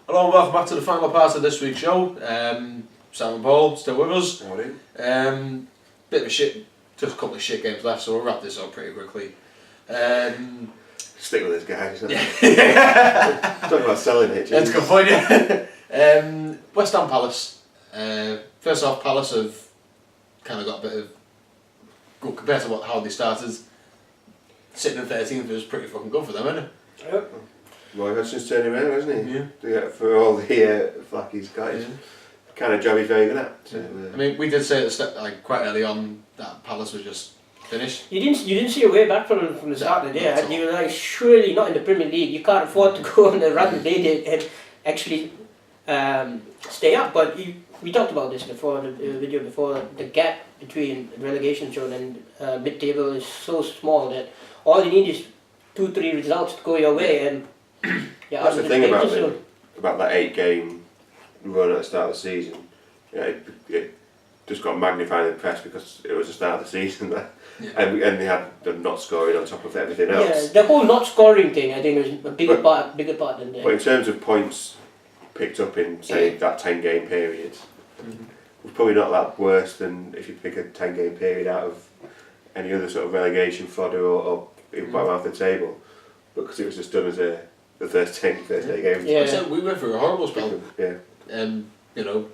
Hello and welcome back to the final part of this week's show. Sam and Paul still with us. Bit of a shit, just a couple of shit games left, so we'll wrap this up pretty quickly. Stick with this, guys. Yeah. Talking about selling it. That's a good point, yeah. West Ham Palace. First off, Palace have kind of got a bit of good compared to how they started. Sitting in 13th was pretty fucking good for them, isn't it? Yep. Roy Hodgson's turning around, hasn't he? Yeah. For all the flack he's got, kind of job he's very good at. So, I mean, we did say at the step, like quite early on that Palace was just finished. You didn't see a way back from the start of the day. You were like, surely not in the Premier League. You can't afford to go on the run that they did and actually stay up. But we talked about this before, the video before. The gap between relegation zone and mid-table is so small that all you need is 2-3 results to go your way, and that's the thing about that 8-game run at the start of the season. It just got magnified in the press because it was the start of the season, and they had them not scoring on top of everything else. Yeah, the whole not scoring thing, I think, was a bigger part than that. But in terms of points picked up in, say, that 10-game period, was probably not that worse than if you pick a 10-game period out of any other sort of relegation fodder or even bottom half the table, because it was just done as the first 8 games. Yeah. So we went through a horrible spell. Yeah.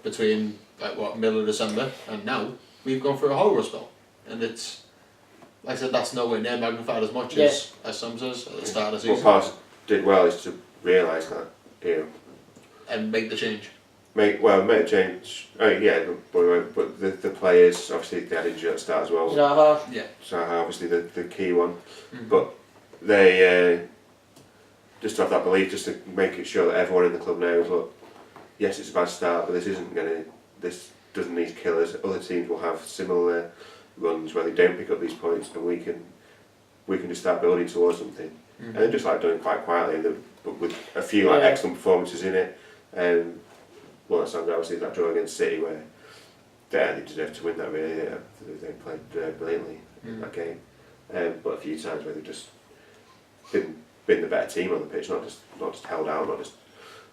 Between middle of December and now, we've gone through a horrible spell, and it's like I said, that's nowhere near magnified as much as some says at the start of the season. What Palace did well is to realise that, and make the change. Make a change. Oh yeah, but the players obviously they had injury at the start as well. Zaha obviously the key one, but they just to have that belief, just to make it sure that everyone in the club knows. Look, yes, it's a bad start, but this doesn't need to kill us. Other teams will have similar runs where they don't pick up these points, and we can just start building towards something. And they're just like doing it quite quietly, but with a few excellent performances in it. Well, that's obviously that draw against City where they deserved to win that really. They played brilliantly in that game, but a few times where they've just been the better team on the pitch, not just held out, not just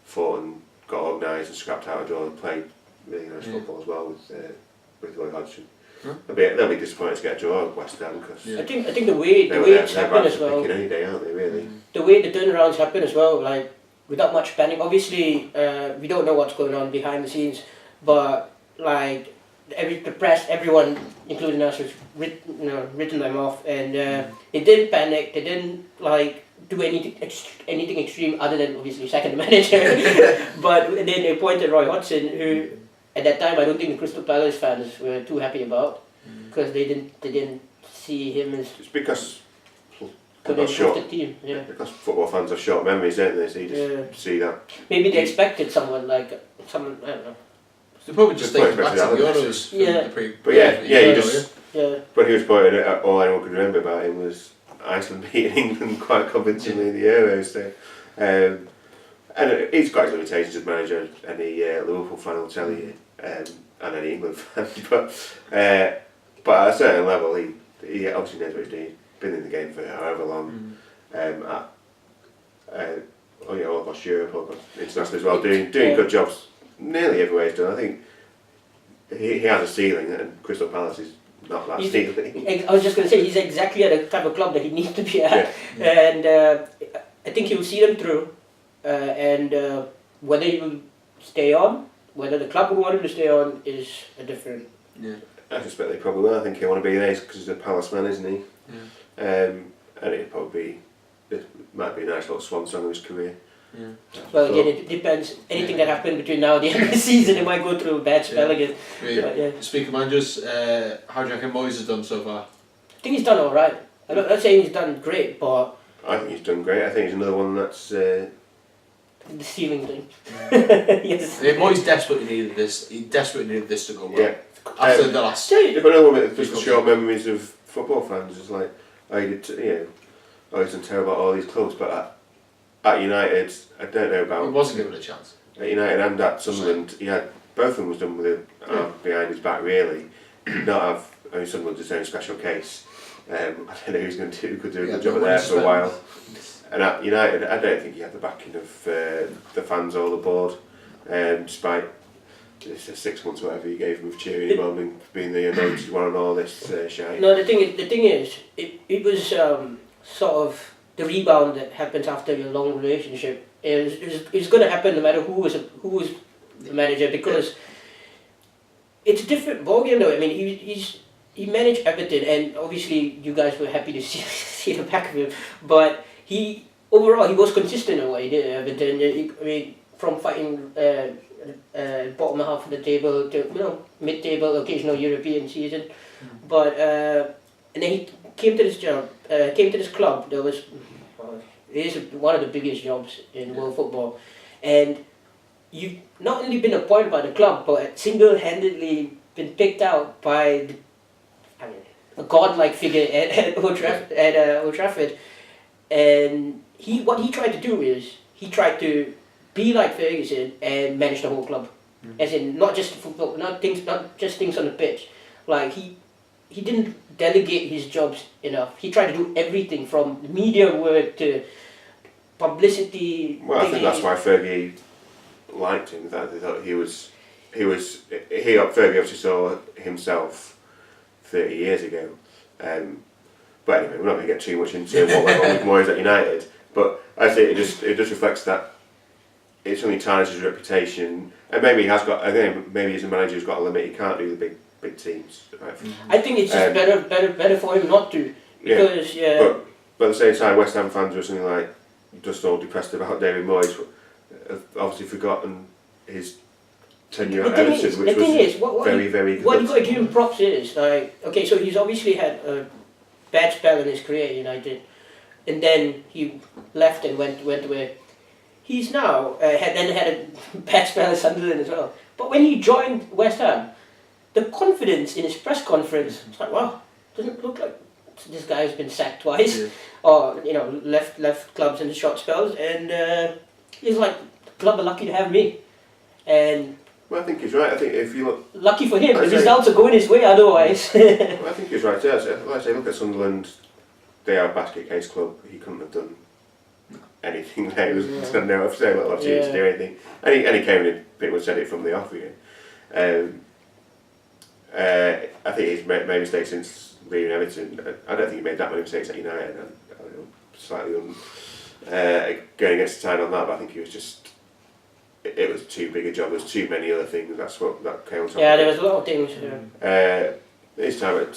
fought and got organised and scrapped out a draw and played really nice football as well with Roy Hodgson. They'll be disappointed to get a draw at West Ham because I think the way it's happened as well. Any day, aren't they? Really. The way the turnarounds happen as well, like without much panic. Obviously, we don't know what's going on behind the scenes, but like the press, everyone, including us, has written them off, and they didn't panic. They didn't do anything extreme other than obviously sack the manager. But then they appointed Roy Hodgson, who at that time I don't think the Crystal Palace fans were too happy about, because they didn't see him as. It's because. The team, because football fans have short memories, don't they? So you just see that. Maybe they expected someone, I don't know. They probably just think back to the Euros. When he was pointed out, all anyone could remember about him was Iceland beating England quite convincingly in the Euros. So, and he's got his limitations as manager. Any Liverpool fan will tell you, and any England fan. But at a certain level, he obviously knows what he's doing. Been in the game for however long, all across Europe, all across international as well, doing good jobs nearly everywhere he's done. I think he has a ceiling, and Crystal Palace is not that ceiling. I was just going to say, he's exactly at the type of club that he needs to be at, and I think he'll see them through, and whether he will stay on, whether the club will want him to stay on is a different... I suspect they probably will. I think he'll want to be there because he's a Palace man, isn't he? And it might be a nice little swan song of his career. Well, again, it depends. Anything that happens between now and the end of the season, it might go through a bad spell again. Speaking of managers, how do you reckon Moyes has done so far? I think he's done alright. I'm not saying he's done great, but... I think he's done great. I think he's another one that's... the ceiling thing. Yes. Moyes desperately needed this. He desperately needed this to go well. After the last... But another one that's just the short memories of football fans is like, he's done terrible at all these clubs, but at United, I don't know about... He wasn't given a chance. At United and at Sunderland, he had both of them was done with a arm behind his back, really. Not have Sunderland's its own special case. I don't know who could do a good job there for a while. And at United, I don't think he had the backing of the fans all aboard, despite the 6 months or whatever he gave him of cheering him on and being the anointed one and all this shite. No, the thing is, it was sort of the rebound that happens after your long relationship. It's going to happen no matter who was the manager, because it's a different ballgame though. I mean, he managed Everton, and obviously you guys were happy to see the back of him, but overall he was consistent in what he did at Everton. I mean, from fighting bottom half of the table to mid-table, occasional European season, but and then he came to this club that was it is one of the biggest jobs in world football, and you've not only been appointed by the club, but single-handedly been picked out by a godlike figure at Old Trafford, and what he tried to do is he tried to be like Ferguson and manage the whole club, as in not just football, not just things on the pitch. Like he didn't delegate his jobs enough. He tried to do everything from media work to publicity. Well, I think that's why Fergie liked him. That they thought Fergie obviously saw himself 30 years ago. But anyway, we're not going to get too much into what went on with Moyes at United. But I say it just reflects that it's only tarnished his reputation, and maybe he has got. Again, maybe as a manager, he's got a limit. He can't do the big teams. Right? I think it's just better for him not to, because But at the same time, West Ham fans were something like just all depressed about David Moyes. Have obviously forgotten his tenure at Everton, which was very, very good. What you got to give him props is, like, okay, so he's obviously had a bad spell in his career at United, and then he left and went away. He's now had a bad spell at Sunderland as well. But when he joined West Ham, the confidence in his press conference, it's like, wow, doesn't look like this guy's been sacked twice, or left clubs in short spells, and he's like, the club are lucky to have me, and. Well, I think he's right. I think if you look, lucky for him, the results are going his way otherwise. Well, I think he's right. Yeah, so, like I say, look at Sunderland. They are a basket case club. He couldn't have done anything there. He was no opportunity to do anything. And he came in and pretty much said it from the off again. I think he's made mistakes since leaving Everton. I don't think he made that many mistakes at United. I don't know, slightly going against the tide on that, but I think he was just. It was too big a job. There was too many other things. That's what that came on top. Yeah, there was a lot of things. His time at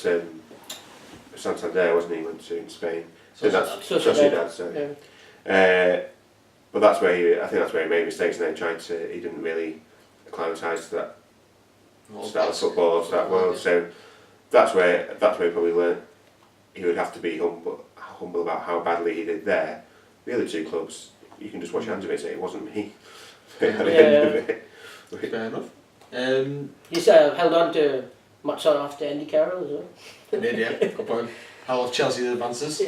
Santander, wasn't he? Went to in Spain. So that's Sociedad. Sorry. But that's where I think that's where he made mistakes, and then he didn't really acclimatise to that style of football, to that world. So that's where he probably learned he would have to be humble about how badly he did there. The other two clubs, you can just wash your hands of it and say it wasn't me. At the end of it. Fair enough. He's held on to much on after Andy Carroll as well. He did, yeah. Good point. How of Chelsea's advances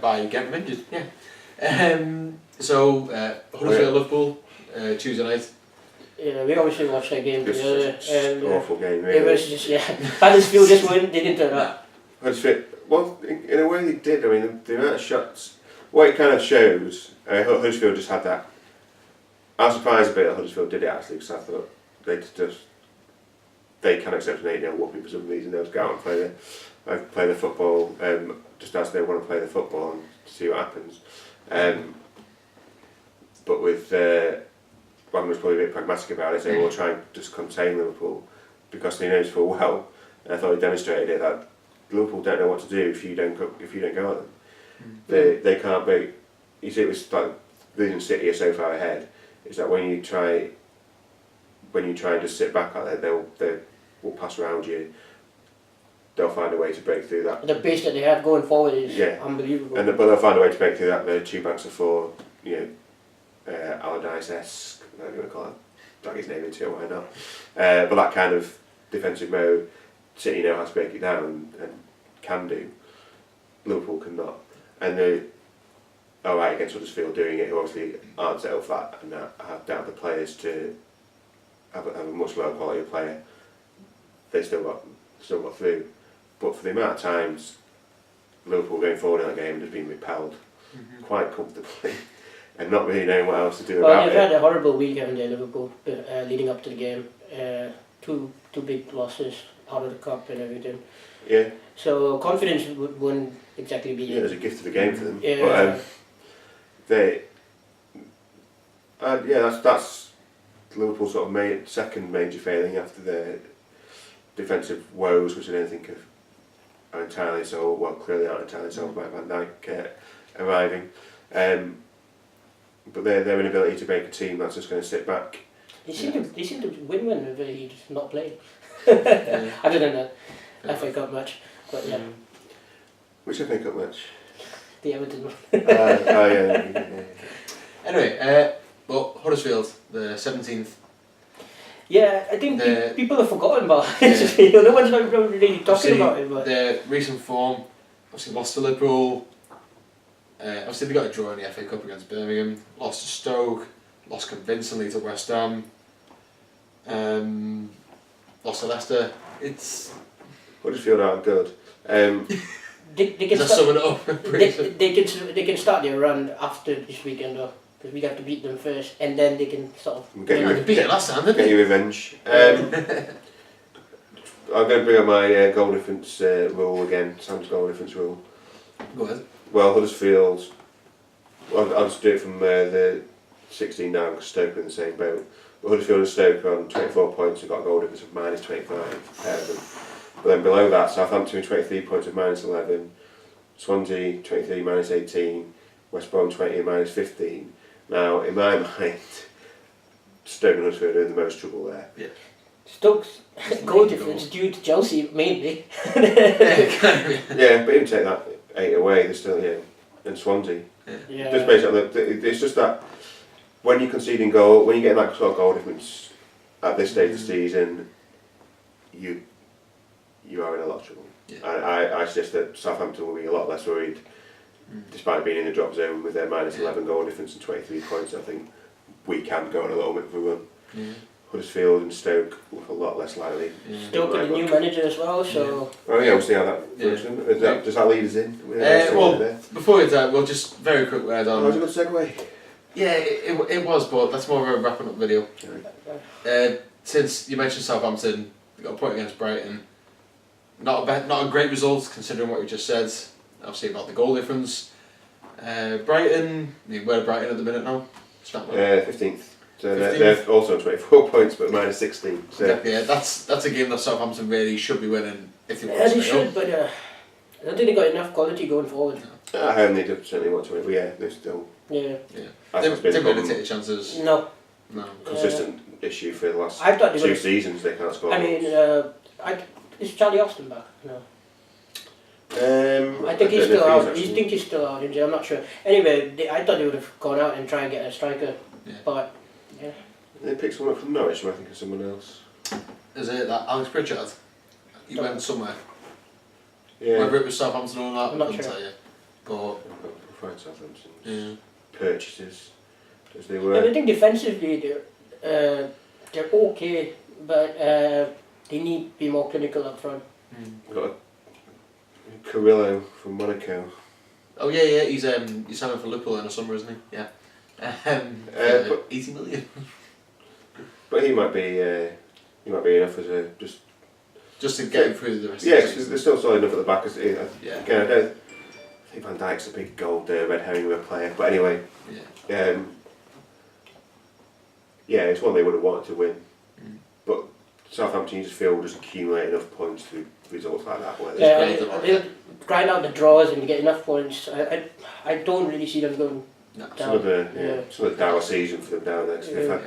by getting injured. Yeah. So Huddersfield Liverpool Tuesday night. Yeah, we obviously watched that game together. Awful game, really. It was just Huddersfield just went. They didn't turn up. Huddersfield, well, in a way they did. I mean, the amount of shots. What it kind of shows, Huddersfield just had that. I was surprised a bit that Huddersfield did it actually, because I thought they can accept an 8-0 whooping for some reason. They'll go out and play the football just as they want to play the football and see what happens. But with Wagner was probably a bit pragmatic about it, saying we'll try and just contain Liverpool because they know full well. And I thought he demonstrated it that Liverpool don't know what to do if you don't go at them. They can't be. You see, it was like the reason City are so far ahead. Is that when you try and just sit back out there, they will pass around you. They'll find a way to break through that. The pace that they have going forward is unbelievable. But they'll find a way to break through that. The two banks of four, Allardyce-esque, whatever you want to call it, drag his name into it, why not? But that kind of defensive mode, City know how to break it down and can do. Liverpool cannot. And they. Alright, against Huddersfield doing it, who obviously aren't set up for that and have down the players to have a much lower quality of player. They still got through, but for the amount of times Liverpool going forward in that game has been repelled quite comfortably. and not really knowing what else to do well, about they've it. had a horrible weekend there, Liverpool, leading up to the game. Two big losses out of the cup and everything. Yeah. So confidence wouldn't exactly be. Yeah, there's a gift of the game for them. Yeah. But that's Liverpool's sort of second major failing after their defensive woes, which I don't think are entirely so. Well, clearly aren't entirely solved by Van Dijk arriving. But their inability to break a team that's just going to sit back. They seem to win when he's not playing. Other than the FA Cup match, but yeah. Which FA Cup match? The Everton one. Yeah. Anyway, well, Huddersfield, the 17th. Yeah, I think people have forgotten about it. No one's not really talking about it. But their recent form, obviously lost to Liverpool. Obviously they got a draw in the FA Cup against Birmingham. Lost to Stoke. Lost convincingly to West Ham. Lost to Leicester. It's Huddersfield aren't good. they can sum it up? they can start their run after this weekend though, because we have to beat them first, and then they can sort of They beat it last time, didn't they? Get your revenge. I'm going to bring up my goal difference rule again. Sam's goal difference rule. Go ahead. Well, Huddersfield. I'll just do it from the 16 now because Stoke are in the same boat. But Huddersfield and Stoke are on 24 points and got a goal difference of minus 25. But then below that, Southampton with 23 points of minus 11, Swansea 23 minus 18, West Brom 20 and minus 15. Now, in my mind, Stoke and Huddersfield are in the most trouble there. Yeah. Stoke's goal difference due to Chelsea mainly. Yeah, but even take that 8 away, they're still here. And Swansea. Yeah. Just basically, it's just that when you're conceding goal, when you're getting that sort of goal difference at this stage of the season, you are in a lot of trouble. Yeah. I suggest that Southampton will be a lot less worried, despite being in the drop zone with their minus 11 goal difference and 23 points. I think we can go on a little bit of a run. Huddersfield and Stoke look a lot less likely. Stoke got a new manager as well, so. Oh yeah, we'll see how that works. Does that lead us in? Before we do that, we'll just very quick word on. That was a good segue. Yeah, it was, but that's more of a wrapping up video. Since you mentioned Southampton, they got a point against Brighton. Not a great result considering what we just said. Obviously about the goal difference. Brighton, where are Brighton at the minute now? 15th. So they're also on 24 points, but minus 16. So. Exactly, yeah, that's a game that Southampton really should be winning if they want to they stay should, up. but I don't think they got enough quality going forward. At home they certainly want to win, but yeah, they're still. Yeah. They've really take the chances. No. Consistent issue for the last I thought 2 seasons. They can't score. I mean, is Charlie Austin back? No. I think he's still out. You think he's still out injured? I'm not sure. Anyway, I thought they would have gone out and tried and get a striker, but yeah. They picked someone up from Norwich, or I think of someone else. Is it that Alex Pritchard? He went somewhere. Yeah. Whether it was Southampton or not, I couldn't tell you. But Southampton's purchases as they were. I think defensively they're okay, but they need to be more clinical up front. We've got a Carrillo from Monaco. Oh yeah, he's signing for Liverpool in the summer, isn't he? Yeah. 80 million. But he might be enough as a just to get him through the rest. Yeah, of the season. they're still solid enough at the back. Yeah. Again, I think Van Dijk's a big gold red herring of a player. But anyway, it's one they would have wanted to win. But Southampton, you just feel just accumulate enough points through results like that. Where they'll grind out the draws and get enough points. I don't really see them going. Some of the dour season for them down there.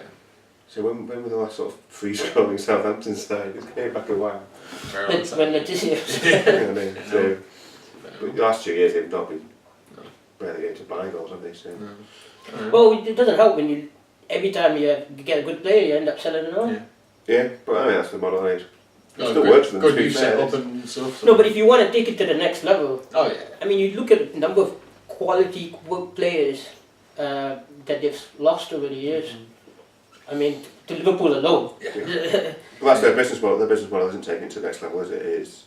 So when were the last sort of free-scoring Southampton side? It's going back a while. When Letizia. But the last 2 years they've not been barely getting to buy goals, have they? So. Well, it doesn't help when every time you get a good player, you end up selling it on. Yeah, but I mean that's the model age. It still works for them. Good youth set up and stuff. So. No, but if you want to take it to the next level, I mean, you look at the number of quality players that they've lost over the years. I mean, to Liverpool alone. Well, that's their business model. Their business model isn't taken to the next level, is it? It's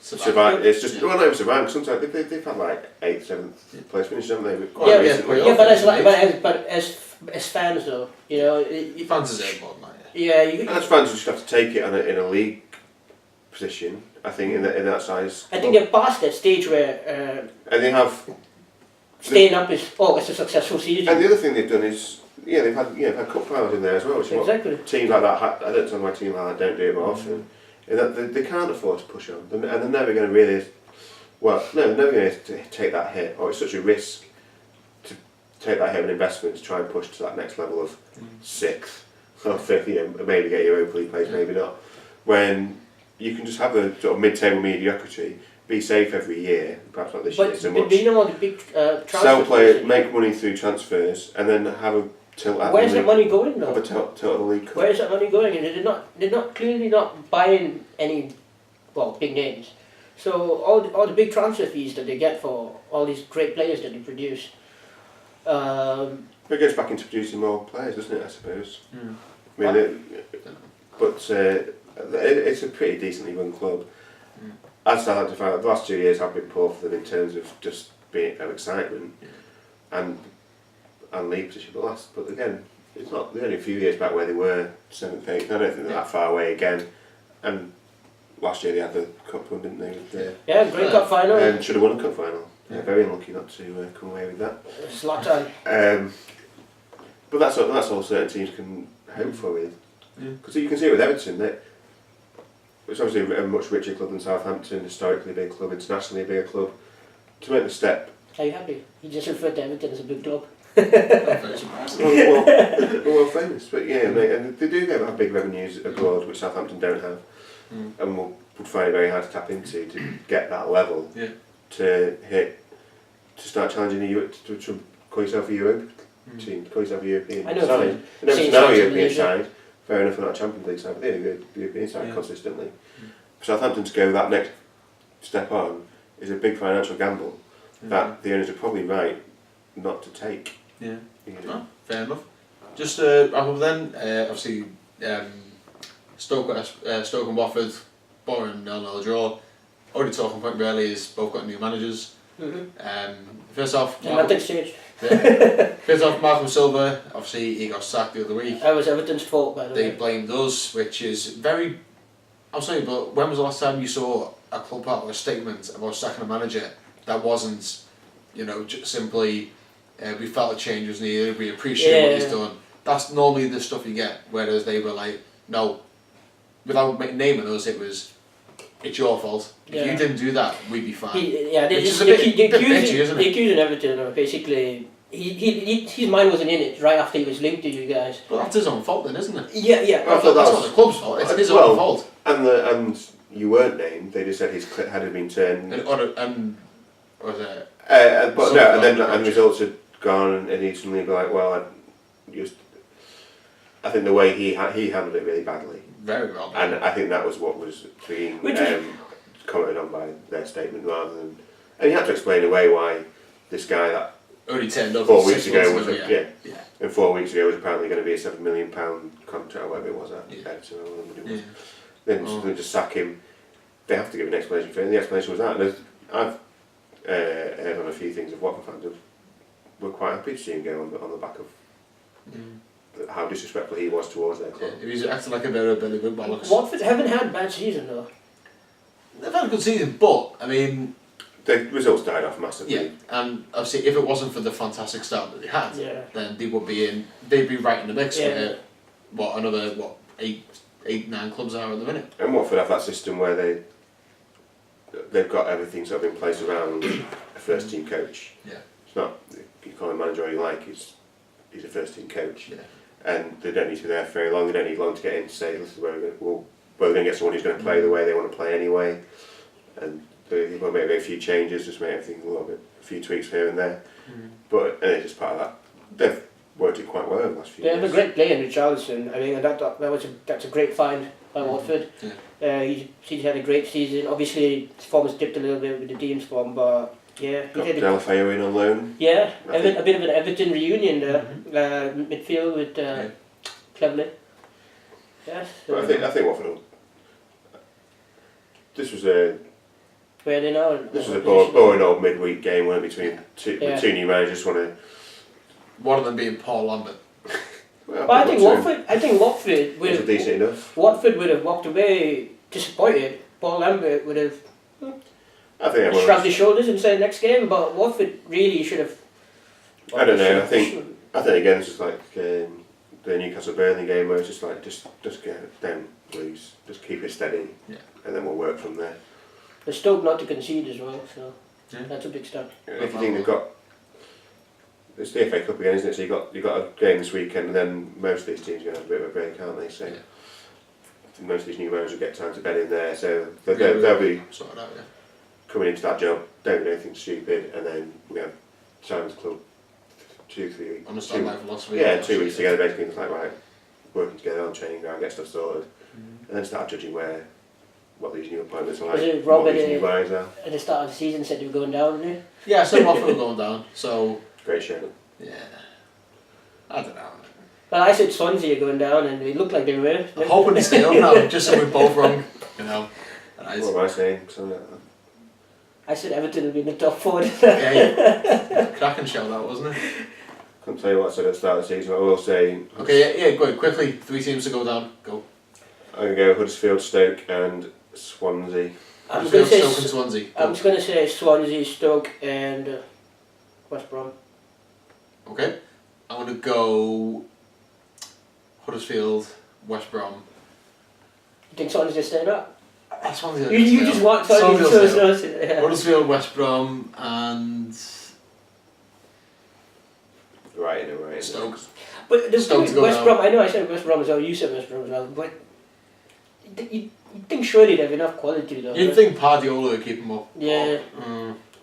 survive. It's just well, not even survive. Sometimes they've had like 8th, 7th place finishes, haven't they? Quite recently. But as fans though, you know, fans deserve more than that. Yeah, and as fans, you just have to take it in a league position. I think in that size. I think they're past that stage where. And they have. Staying up is it's a successful season. And the other thing they've done is they've had cup finals in there as well. Which exactly. Teams like that, I don't know why teams like that don't do it more often. In that they can't afford to push on, and they're never going to really. Well, no, they're never going to take that hit. Or it's such a risk to take that hit of an investment to try and push to that next level of 6th or 5th. Maybe get your Europa League place, maybe not. When you can just have a sort of mid-table mediocrity, be safe every year, perhaps not this year so much. But do you know what the big transfer sell players, make money through transfers, and then have a tilt at Where's that money going though? Have a tilt at the league. Where is that money going? And they're not clearly not buying any big names. So all the big transfer fees that they get for all these great players that they produce. It goes back into producing more players, doesn't it? I suppose. I mean, it's a pretty decently run club. As Southampton fan, the last 2 years have been poor for them in terms of just being of excitement and league position. But again, it's not. They're only a few years back where they were 7th, 8th. I don't think they're that far away again. And last year they had the cup run, didn't they? Great cup final. And should have won a cup final. Yeah, very unlucky not to come away with that. Zlatan. But that's all certain teams can hope for with. Because you can see it with Everton that it's obviously a much richer club than Southampton, historically a big club, internationally a bigger club. To make the step. Are you happy? You just referred to Everton as a big club. well, famous, but and they do have big revenues abroad, which Southampton don't have, and would find it very hard to tap into to get that level to start challenging to call yourself a Europe team, call yourself a European side. And Everton now a European side. Fair enough, for that Champions League side, but they're the European side consistently. For Southampton to go that next step on is a big financial gamble that the owners are probably right not to take. Yeah. Fair enough. Just wrap up then, obviously Stoke and Watford, boring 0-0 draw. Only talking point really is both got new managers. First off, Malcolm Silva, obviously he got sacked the other week. That was Everton's fault, by the way. They blamed us, which is very... I'm sorry, but when was the last time you saw a club out with a statement about sacking a manager that wasn't, just simply, we felt a change was needed, we appreciate what he's done. That's normally the stuff you get, whereas they were like, no, without naming us, it was, it's your fault. If you didn't do that, we'd be fine. They're accusing Everton, basically, his mind wasn't in it right after he was linked to you guys. But that's his own fault then, isn't it? Yeah. That's not the club's fault, it's his own fault. And you weren't named, they just said his head had been turned. And was it? And results had gone, and he'd suddenly be like, well, I think the way he handled it really badly. Very well. And I think that was what was being commented on by their statement rather than... And he had to explain away why this guy that only turned up 4 weeks ago was and 4 weeks ago was apparently going to be a £7 million contract or whatever it was at Everton or whatever it was. Then just sack him. They have to give an explanation for it, and the explanation was that. And I've heard on a few things of Watford fans were quite happy to see him go on the back of how disrespectful he was towards their club. He was acting like a very Billy Bollocks. Watford haven't had a bad season though. They've had a good season, but I mean, the results died off massively. Yeah, and obviously, if it wasn't for the fantastic start that they had, then they would be in. They'd be right in the mix. Yeah. Another 8, 9 clubs are at the minute. And Watford have that system where they've got everything sort of in place around a first team coach. Yeah. It's not you call him manager or you like. He's a first team coach. Yeah. And they don't need to be there for very long. They don't need long to get in to say, listen, we're going to get someone who's going to play the way they want to play anyway. And they will make a few changes, just make everything a few tweaks here and there. But and it's just part of that. They've worked it quite well over the last few years. They have a great player in Richarlison. I mean, that's a great find by Watford. He's had a great season. Obviously, his form has dipped a little bit with the team's form, but got Delafeu in on loan. Yeah, a bit of an Everton reunion there. Midfield with Cleverley. Yes. But I think Watford. This was Where are they now? This was a boring old midweek game, wasn't it, between two new managers. One of them being Paul Lambert. Well, I think Watford would have decent enough. Watford would have walked away disappointed. Paul Lambert would have shrugged his shoulders and said next game, but Watford really should have. I don't know. I think again it's just like the Newcastle Burnley game where it's just like just get them lose, just keep it steady, and then we'll work from there. They're Stoke not to concede as well, so that's a big start. If you think they've got. It's the FA Cup again, isn't it? So you got a game this weekend, and then most of these teams are going to have a bit of a break, aren't they? So most of these new managers will get time to bed in there, so they'll be sorted out, coming into that job, don't do anything stupid, and then we have time to club 2-3 weeks. Understand that philosophy. Yeah, 2 weeks together, basically, it's like working together on training ground, get stuff sorted, and then start judging what these new appointments are like, what these new buyers are. At the start of the season, said they were going down, didn't they? Yeah, some Watford were going down, so. Great show. Yeah. I don't know. Well, I said Swansea are going down, and they looked like they were. I'm hoping to stay up now, just so we're both wrong, you know. What am I saying? Something like that. I said Everton will be in the top 4. Yeah, cracking show that, wasn't it? Couldn't tell you what I said at the start of the season, but I will say... Okay, yeah, go ahead, quickly. 3 teams to go down. Go. I'm going to go Huddersfield, Stoke and Swansea. I'm going to say Stoke and Swansea. I'm just going to say Swansea, Stoke and West Brom. Okay. I'm going to go Huddersfield, West Brom. You think Swansea's staying up? Swansea. You just want Swansea to stay up. Huddersfield, West Brom and... Right. Stoke. But the Stoke thing with West Brom, I know I said West Brom as well, you said West Brom as well, but you think surely they have enough quality though. You'd think Guardiola would keep them up. Yeah.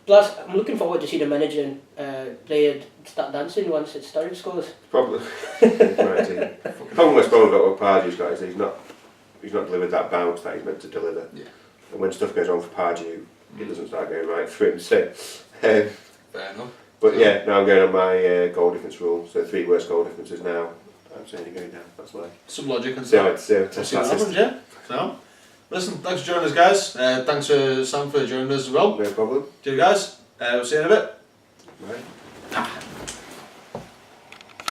Plus, I'm looking forward to see the manager and player start dancing once it started scores. Probably. The problem West Brom got with Pardew's got is he's not delivered that bounce that he's meant to deliver. Yeah. And when stuff goes wrong for Pardew, it doesn't start going right for him. So, fair enough. But yeah, now I'm going on my goal difference rule. So 3 worst goal differences now. I'm saying you're going down. That's my. Some logic and stuff. See what happens, yeah. So, listen, thanks for joining us, guys. Thanks to Sam for joining us as well. No problem. Cheers, guys. We'll see you in a bit. Right.